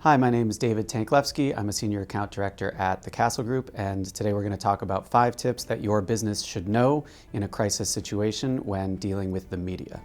Hi, my name is David Tanklefsky. I'm a Senior Account Director at the Castle Group, and today we're going to talk about 5 tips that your business should know in a crisis situation when dealing with the media.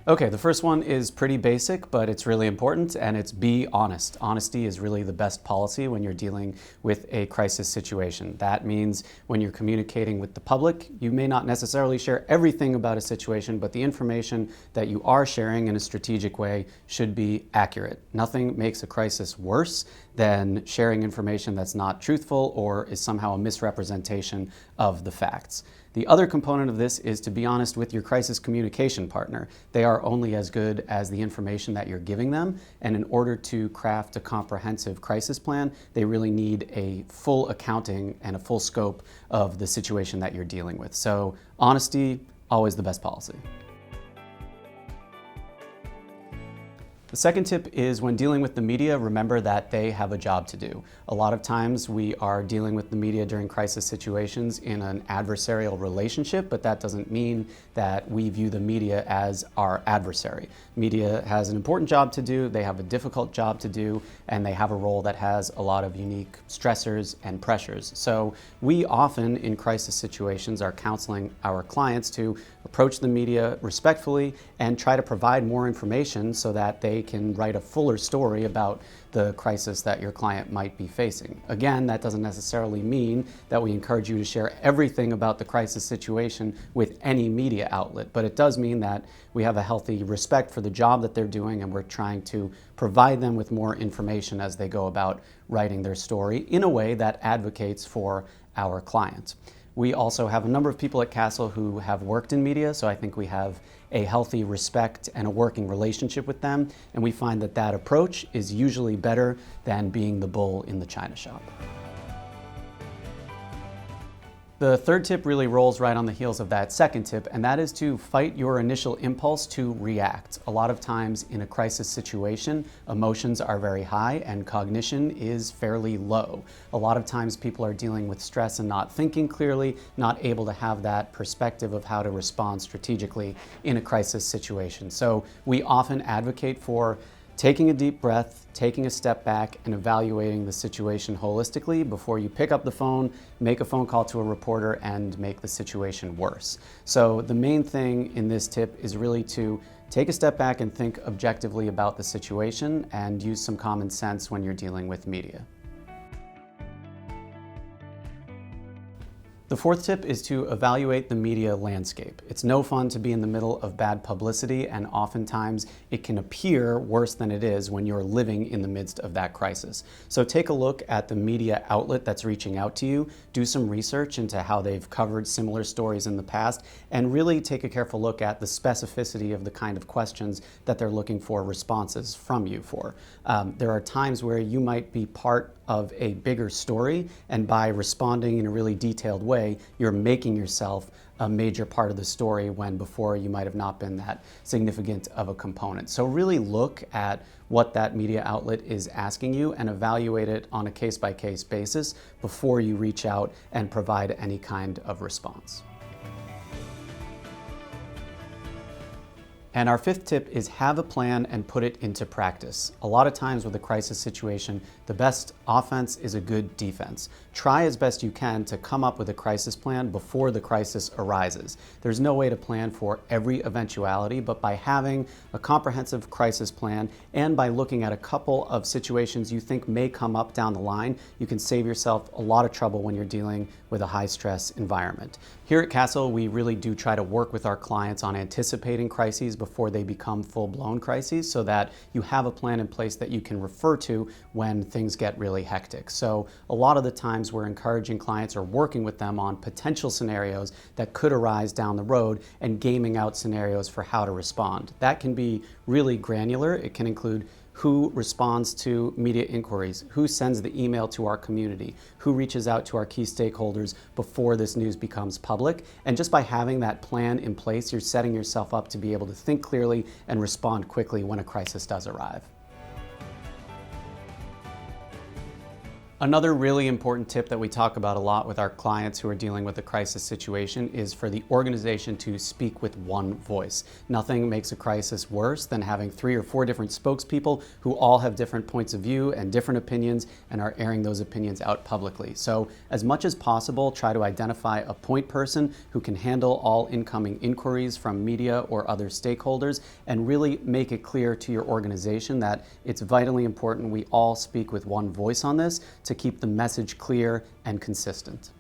Okay, the first one is pretty basic, but it's really important, and it's be honest. Honesty is really the best policy when you're dealing with a crisis situation. That means when you're communicating with the public, you may not necessarily share everything about a situation, but the information that you are sharing in a strategic way should be accurate. Nothing makes a crisis worse than sharing information that's not truthful or is somehow a misrepresentation of the facts. The other component of this is to be honest with your crisis communication partner. They are only as good as the information that you're giving them, and in order to craft a comprehensive crisis plan, they really need a full accounting and a full scope of the situation that you're dealing with. So honesty, always the best policy. The second tip is when dealing with the media, remember that they have a job to do. A lot of times we are dealing with the media during crisis situations in an adversarial relationship, but that doesn't mean that we view the media as our adversary. Media has an important job to do, they have a difficult job to do, and they have a role that has a lot of unique stressors and pressures. So we often in crisis situations are counseling our clients to approach the media respectfully and try to provide more information so that they can write a fuller story about the crisis that your client might be facing. Again, that doesn't necessarily mean that we encourage you to share everything about the crisis situation with any media outlet, but it does mean that we have a healthy respect for the job that they're doing, and we're trying to provide them with more information as they go about writing their story in a way that advocates for our clients. We also have a number of people at Castle who have worked in media, so I think we have a healthy respect and a working relationship with them, and we find that that approach is usually better than being the bull in the china shop. The third tip really rolls right on the heels of that second tip, and that is to fight your initial impulse to react. A lot of times in a crisis situation, emotions are very high and cognition is fairly low. A lot of times people are dealing with stress and not thinking clearly, not able to have that perspective of how to respond strategically in a crisis situation. So we often advocate for taking a deep breath, taking a step back, and evaluating the situation holistically before you pick up the phone, make a phone call to a reporter, and make the situation worse. So the main thing in this tip is really to take a step back and think objectively about the situation and use some common sense when you're dealing with media. The fourth tip is to evaluate the media landscape. It's no fun to be in the middle of bad publicity, and oftentimes it can appear worse than it is when you're living in the midst of that crisis. So take a look at the media outlet that's reaching out to you, do some research into how they've covered similar stories in the past, and really take a careful look at the specificity of the kind of questions that they're looking for responses from you for. There are times where you might be part of a bigger story, and by responding in a really detailed way, you're making yourself a major part of the story when before you might have not been that significant of a component. So really look at what that media outlet is asking you and evaluate it on a case-by-case basis before you reach out and provide any kind of response. And our fifth tip is have a plan and put it into practice. A lot of times with a crisis situation, the best offense is a good defense. Try as best you can to come up with a crisis plan before the crisis arises. There's no way to plan for every eventuality, but by having a comprehensive crisis plan and by looking at a couple of situations you think may come up down the line, you can save yourself a lot of trouble when you're dealing with a high-stress environment. Here at Castle, we really do try to work with our clients on anticipating crises before they become full-blown crises so that you have a plan in place that you can refer to when things get really hectic. So a lot of the times we're encouraging clients or working with them on potential scenarios that could arise down the road and gaming out scenarios for how to respond. That can be really granular. It can include who responds to media inquiries, who sends the email to our community, who reaches out to our key stakeholders before this news becomes public. And just by having that plan in place, you're setting yourself up to be able to think clearly and respond quickly when a crisis does arrive. Another really important tip that we talk about a lot with our clients who are dealing with a crisis situation is for the organization to speak with one voice. Nothing makes a crisis worse than having 3 or 4 different spokespeople who all have different points of view and different opinions and are airing those opinions out publicly. So as much as possible, try to identify a point person who can handle all incoming inquiries from media or other stakeholders and really make it clear to your organization that it's vitally important we all speak with one voice on this to keep the message clear and consistent.